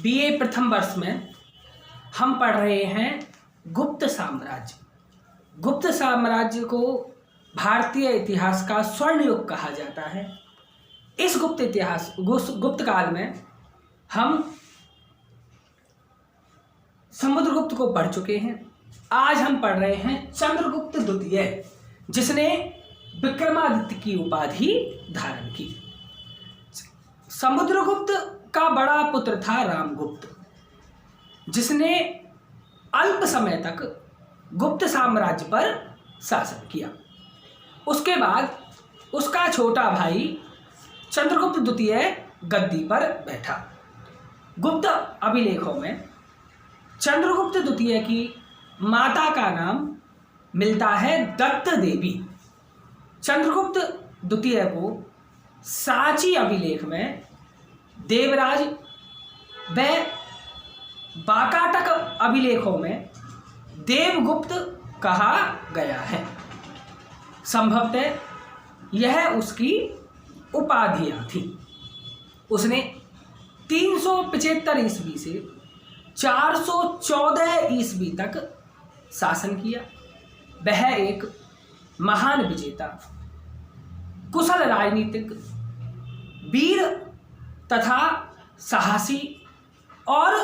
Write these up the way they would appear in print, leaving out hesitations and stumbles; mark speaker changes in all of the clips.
Speaker 1: BA प्रथम वर्ष में हम पढ़ रहे हैं गुप्त साम्राज्य। गुप्त साम्राज्य को भारतीय इतिहास का स्वर्ण युग कहा जाता है। इस गुप्त काल में हम समुद्रगुप्त को पढ़ चुके हैं। आज हम पढ़ रहे हैं चंद्रगुप्त द्वितीय, जिसने विक्रमादित्य की उपाधि धारण की। समुद्रगुप्त का बड़ा पुत्र था रामगुप्त, जिसने अल्प समय तक गुप्त साम्राज्य पर शासन किया। उसके बाद उसका छोटा भाई चंद्रगुप्त द्वितीय गद्दी पर बैठा। गुप्त अभिलेखों में चंद्रगुप्त द्वितीय की माता का नाम मिलता है दत्त देवी। चंद्रगुप्त द्वितीय को सांची अभिलेख में देवराज व वाकाटक अभिलेखों में देवगुप्त कहा गया है। संभवतः यह उसकी उपाधियां थी। उसने 375 ईस्वी से 414 ईस्वी तक शासन किया। वह एक महान विजेता, कुशल राजनीतिक, वीर तथा साहसी और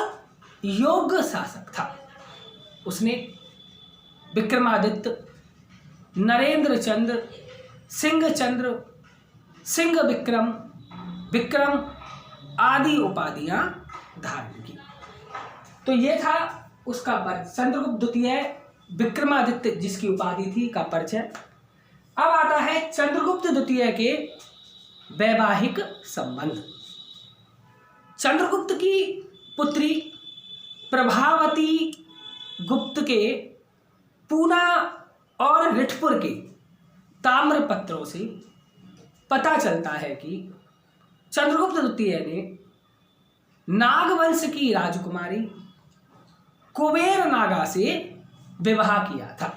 Speaker 1: योग्य शासक था। उसने विक्रमादित्य, नरेंद्र चंद्र, सिंह चंद्र, सिंह विक्रम, विक्रम आदि उपाधियां धारण की। तो ये था उसका चंद्रगुप्त द्वितीय विक्रमादित्य जिसकी उपाधि थी का परिचय। अब आता है चंद्रगुप्त द्वितीय के वैवाहिक संबंध। चंद्रगुप्त की पुत्री प्रभावती गुप्त के पूना और रिठपुर के ताम्रपत्रों से पता चलता है कि चंद्रगुप्त द्वितीय ने नागवंश की राजकुमारी कुबेर नागा से विवाह किया था।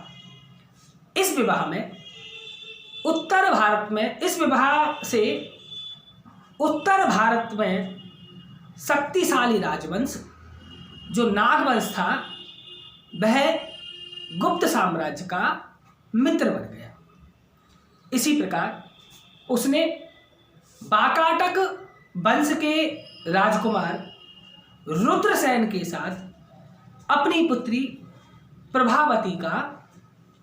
Speaker 1: इस विवाह से उत्तर भारत में शक्तिशाली राजवंश जो नागवंश था वह गुप्त साम्राज्य का मित्र बन गया। इसी प्रकार उसने वाकाटक वंश के राजकुमार रुद्रसेन के साथ अपनी पुत्री प्रभावती का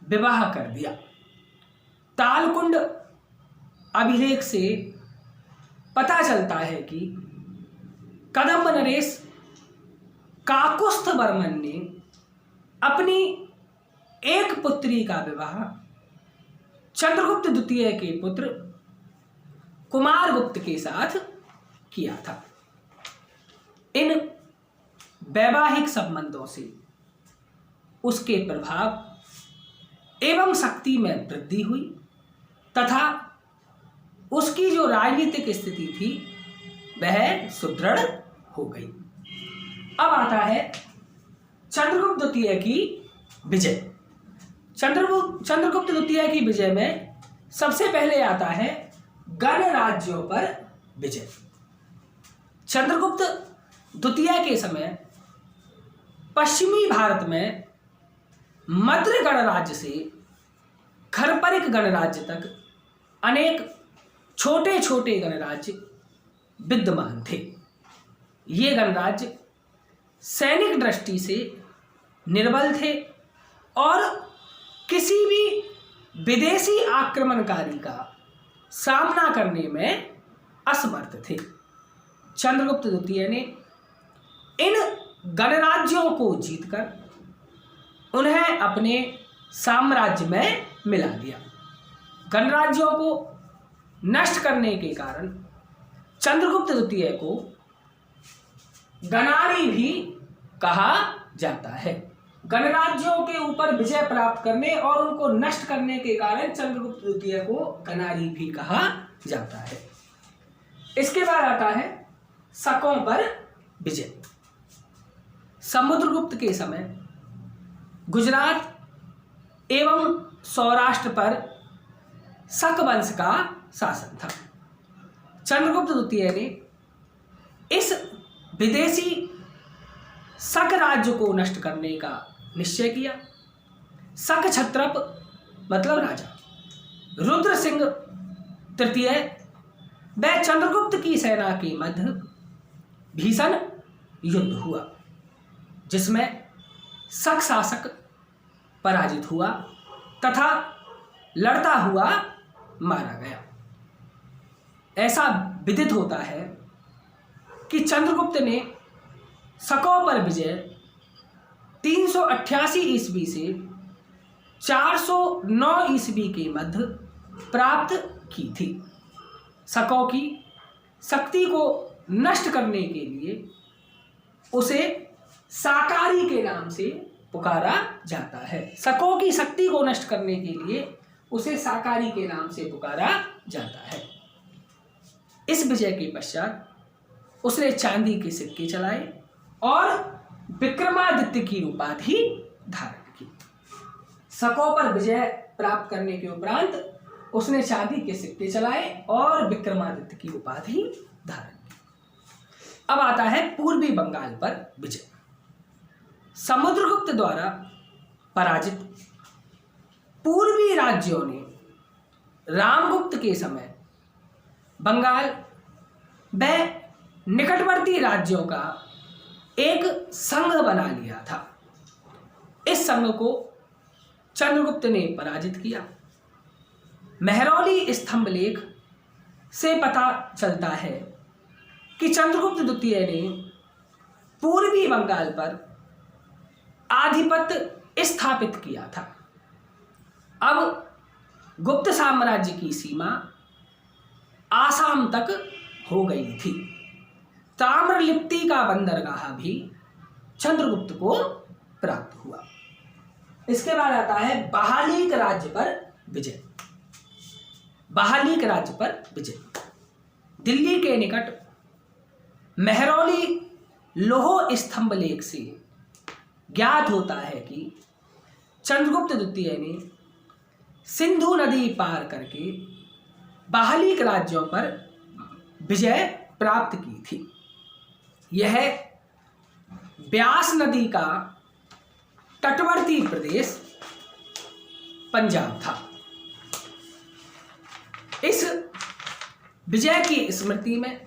Speaker 1: विवाह कर दिया। तालकुंड अभिलेख से पता चलता है कि कदंब नरेश काकुस्थ वर्मन ने अपनी एक पुत्री का विवाह चंद्रगुप्त द्वितीय के पुत्र कुमारगुप्त के साथ किया था। इन वैवाहिक संबंधों से उसके प्रभाव एवं शक्ति में वृद्धि हुई तथा उसकी जो राजनीतिक स्थिति थी वह सुदृढ़ हो गई। अब आता है चंद्रगुप्त द्वितीय की विजय। चंद्रगुप्त द्वितीय की विजय में सबसे पहले आता है गणराज्यों पर विजय। चंद्रगुप्त द्वितीय के समय पश्चिमी भारत में मद्र गणराज्य से खरपरिक गणराज्य तक अनेक छोटे छोटे गणराज्य विद्यमान थे। ये गणराज्य सैनिक दृष्टि से निर्बल थे और किसी भी विदेशी आक्रमणकारी का सामना करने में असमर्थ थे। चंद्रगुप्त द्वितीय ने इन गणराज्यों को जीतकर उन्हें अपने साम्राज्य में मिला दिया। गणराज्यों को नष्ट करने के कारण चंद्रगुप्त द्वितीय को गणारी भी कहा जाता है। गणराज्यों के ऊपर विजय प्राप्त करने और उनको नष्ट करने के कारण चंद्रगुप्त द्वितीय को गणारी भी कहा जाता है। इसके बाद आता है शकों पर विजय। समुद्रगुप्त के समय गुजरात एवं सौराष्ट्र पर शक वंश का शासन था। चंद्रगुप्त द्वितीय ने इस विदेशी शक राज्य को नष्ट करने का निश्चय किया। शक क्षत्रप मतलब राजा रुद्र सिंह तृतीय व चंद्रगुप्त की सेना के मध्य भीषण युद्ध हुआ, जिसमें शक शासक पराजित हुआ तथा लड़ता हुआ मारा गया। ऐसा विदित होता है कि चंद्रगुप्त ने शकों पर विजय 388 ईस्वी से 409 ईस्वी के मध्य प्राप्त की थी। शकों की शक्ति को नष्ट करने के लिए उसे साकारी के नाम से पुकारा जाता है। शकों की शक्ति को नष्ट करने के लिए उसे साकारी के नाम से पुकारा जाता है। इस विजय के पश्चात उसने चांदी के सिक्के चलाए और विक्रमादित्य की उपाधि धारण की। शकों पर विजय प्राप्त करने के उपरांत उसने चांदी के सिक्के चलाए और विक्रमादित्य की उपाधि धारण की। अब आता है पूर्वी बंगाल पर विजय। समुद्रगुप्त द्वारा पराजित पूर्वी राज्यों ने रामगुप्त के समय बंगाल व निकटवर्ती राज्यों का एक संघ बना लिया था। इस संघ को चंद्रगुप्त ने पराजित किया। मेहरौली स्तंभ लेख से पता चलता है कि चंद्रगुप्त द्वितीय ने पूर्वी बंगाल पर आधिपत्य स्थापित किया था। अब गुप्त साम्राज्य की सीमा आसाम तक हो गई थी। ताम्रलिप्ति का बंदरगाह भी चंद्रगुप्त को प्राप्त हुआ। इसके बाद आता है बहालीक राज्य पर विजय। बहालीक राज्य पर विजय दिल्ली के निकट मेहरौली लोह स्तंभ लेख से ज्ञात होता है कि चंद्रगुप्त द्वितीय ने सिंधु नदी पार करके बहालीक राज्यों पर विजय प्राप्त की थी। यह ब्यास नदी का तटवर्ती प्रदेश पंजाब था। इस विजय की स्मृति में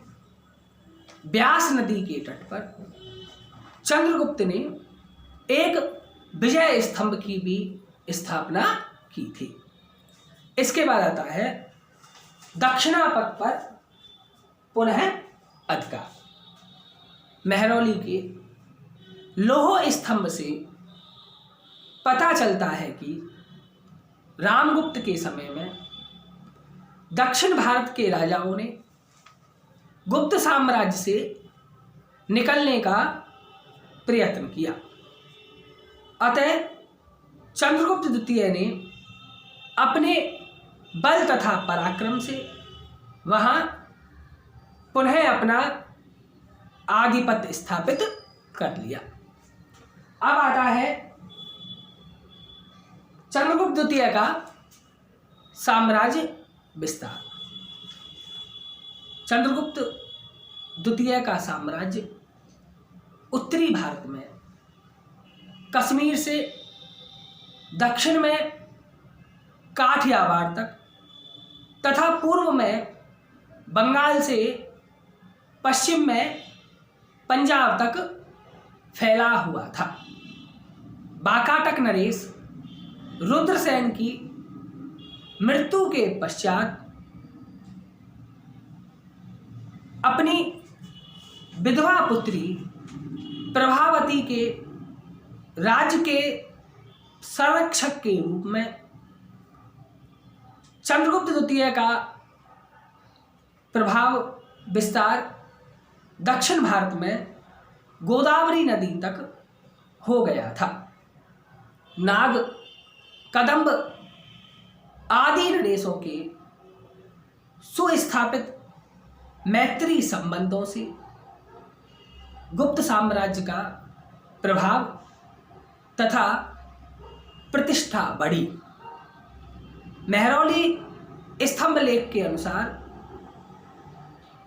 Speaker 1: ब्यास नदी के तट पर चंद्रगुप्त ने एक विजय स्तंभ की भी स्थापना की थी। इसके बाद आता है दक्षिणापथ पर पुनः अधिकार। मेहरौली के लोह स्तंभ से पता चलता है कि रामगुप्त के समय में दक्षिण भारत के राजाओं ने गुप्त साम्राज्य से निकलने का प्रयत्न किया। अतः चंद्रगुप्त द्वितीय ने अपने बल तथा पराक्रम से वहां पुनः अपना आधिपत्य स्थापित कर लिया। अब आता है चंद्रगुप्त द्वितीय का साम्राज्य विस्तार। चंद्रगुप्त द्वितीय का साम्राज्य उत्तरी भारत में कश्मीर से दक्षिण में काठियावाड़ तक तथा पूर्व में बंगाल से पश्चिम में पंजाब तक फैला हुआ था। बाकाटक नरेश रुद्रसेन की मृत्यु के पश्चात अपनी विधवा पुत्री प्रभावती के राज्य के संरक्षक के रूप में चंद्रगुप्त द्वितीय का प्रभाव विस्तार दक्षिण भारत में गोदावरी नदी तक हो गया था। नाग, कदंब आदि नरेशों के सुस्थापित मैत्री संबंधों से गुप्त साम्राज्य का प्रभाव तथा प्रतिष्ठा बढ़ी। मेहरौली स्तंभ लेख के अनुसार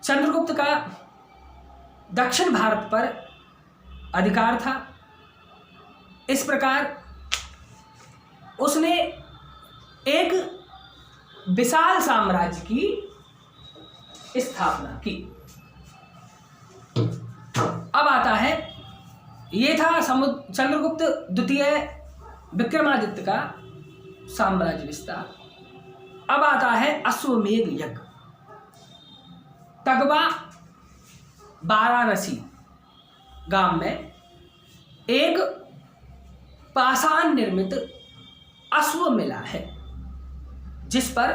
Speaker 1: चंद्रगुप्त का दक्षिण भारत पर अधिकार था। इस प्रकार उसने एक विशाल साम्राज्य की स्थापना की। अब आता है, ये था चंद्रगुप्त द्वितीय विक्रमादित्य का साम्राज्य विस्तार। अब आता है अश्वमेध यज्ञ। तगवा वाराणसी गांव में एक पाषाण निर्मित अश्व मिला है, जिस पर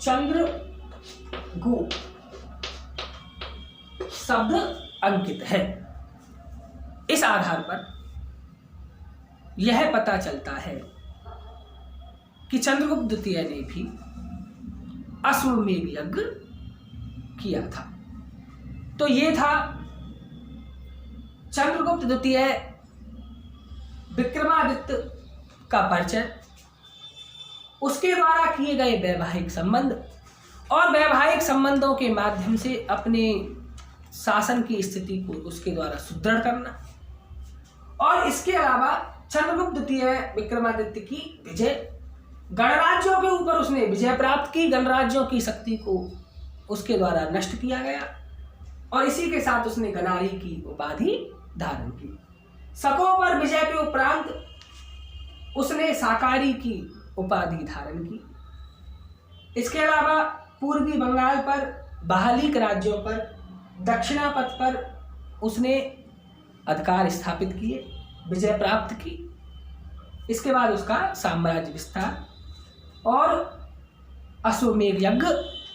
Speaker 1: चंद्रगु शब्द अंकित है। इस आधार पर यह पता चलता है कि चंद्रगुप्त द्वितीय ने भी अश्वमेध यज्ञ किया था। तो ये था चंद्रगुप्त द्वितीय विक्रमादित्य का परिचय, उसके द्वारा किए गए वैवाहिक संबंध और वैवाहिक संबंधों के माध्यम से अपने शासन की स्थिति को उसके द्वारा सुदृढ़ करना, और इसके अलावा चंद्रगुप्त द्वितीय विक्रमादित्य की विजय, गणराज्यों के ऊपर उसने विजय प्राप्त की, गणराज्यों की शक्ति को उसके द्वारा नष्ट किया गया, और इसी के साथ उसने गनारी की उपाधि धारण की। शकों पर विजय के उपरांत उसने साकारी की उपाधि धारण की। इसके अलावा पूर्वी बंगाल पर, बहालीक राज्यों पर, दक्षिणापथ पर उसने अधिकार स्थापित किए, विजय प्राप्त की। इसके बाद उसका साम्राज्य विस्तार और अश्वमेध यज्ञ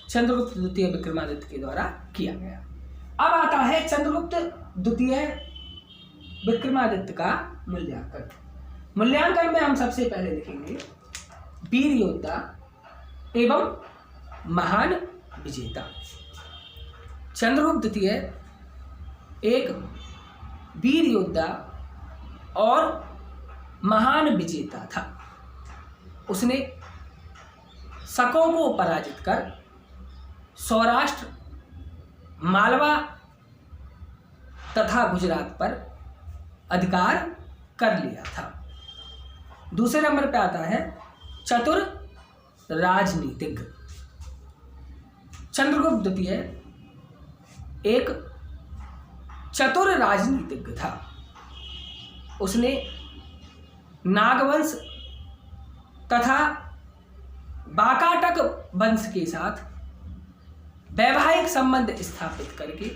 Speaker 1: चंद्रगुप्त द्वितीय विक्रमादित्य के द्वारा किया गया। अब आता है चंद्रगुप्त द्वितीय विक्रमादित्य का मूल्यांकन। मूल्यांकन में हम सबसे पहले लिखेंगे वीर योद्धा एवं महान विजेता। चंद्रगुप्त द्वितीय एक वीर योद्धा और महान विजेता था। उसने शकों को पराजित कर सौराष्ट्र, मालवा तथा गुजरात पर अधिकार कर लिया था। दूसरे नंबर पर आता है चतुर राजनीतिज्ञ। चंद्रगुप्त द्वितीय एक चतुर राजनीतिज्ञ था। उसने नागवंश तथा बाकाटक वंश के साथ वैवाहिक संबंध स्थापित करके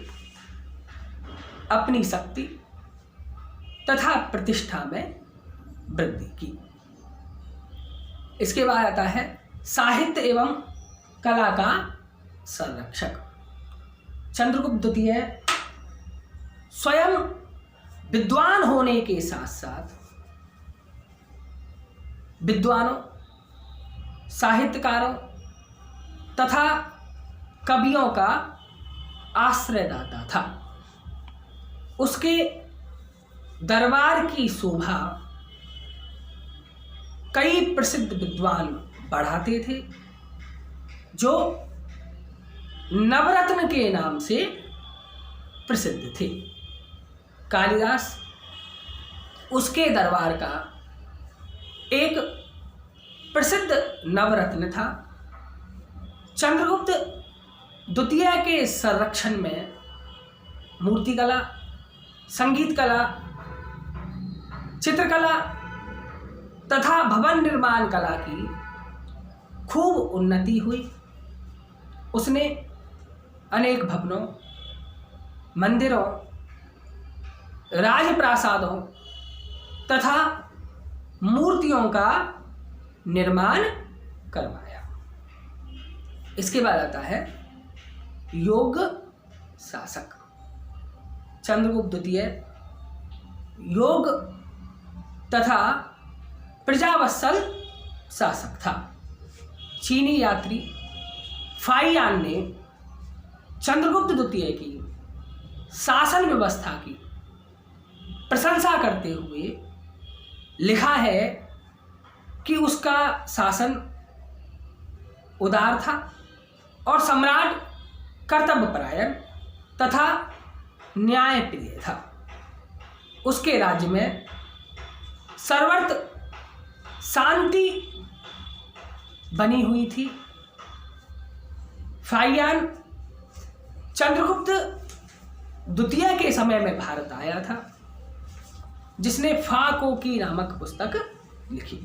Speaker 1: अपनी शक्ति तथा प्रतिष्ठा में वृद्धि की। इसके बाद आता है साहित्य एवं कला का संरक्षक। चंद्रगुप्त द्वितीय स्वयं विद्वान होने के साथ साथ विद्वानों, साहित्यकारों तथा कवियों का आश्रयदाता था। उसके दरबार की शोभा कई प्रसिद्ध विद्वान बढ़ाते थे, जो नवरत्न के नाम से प्रसिद्ध थे। कालिदास उसके दरबार का एक प्रसिद्ध नवरत्न था। चंद्रगुप्त द्वितीय के संरक्षण में मूर्तिकला, संगीत कला, चित्रकला तथा भवन निर्माण कला की खूब उन्नति हुई। उसने अनेक भवनों, मंदिरों, राजप्रासादों तथा मूर्तियों का निर्माण करवाया। इसके बाद आता है योग शासक। चंद्रगुप्त द्वितीय योग तथा प्रजावत्सल शासक था। चीनी यात्री फाइयान ने चंद्रगुप्त द्वितीय की शासन व्यवस्था की प्रशंसा करते हुए लिखा है कि उसका शासन उदार था और सम्राट कर्तव्यपरायण तथा न्यायप्रिय था। उसके राज्य में सर्वत्र शांति बनी हुई थी। फाहियान चंद्रगुप्त द्वितीय के समय में भारत आया था, जिसने फाको की नामक पुस्तक लिखी।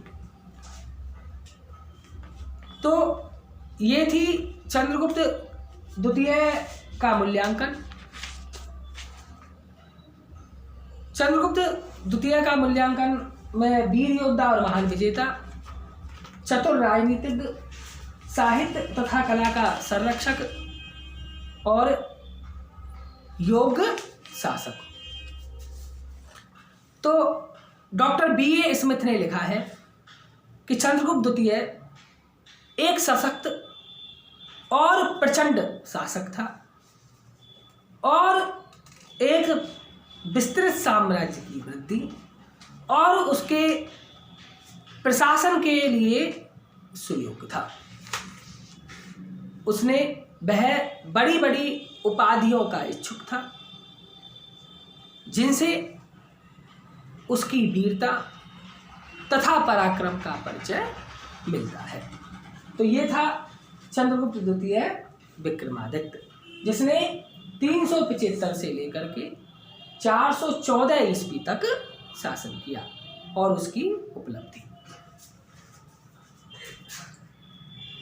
Speaker 1: तो ये थी चंद्रगुप्त द्वितीय का मूल्यांकन। चंद्रगुप्त द्वितीय का मूल्यांकन में वीर योद्धा और महान विजेता, चतुर राजनीतिज्ञ, साहित्य तथा कला का संरक्षक और योग्य शासक। तो डॉक्टर B.A. स्मिथ ने लिखा है कि चंद्रगुप्त द्वितीय एक सशक्त और प्रचंड शासक था और एक विस्तृत साम्राज्य की वृद्धि और उसके प्रशासन के लिए सुयोग्य था। वह बड़ी बड़ी उपाधियों का इच्छुक था, जिनसे उसकी वीरता तथा पराक्रम का परिचय मिलता है। तो ये था चंद्रगुप्त द्वितीय विक्रमादित्य, जिसने 375 से लेकर के 414 ईस्वी तक शासन किया और उसकी उपलब्धि।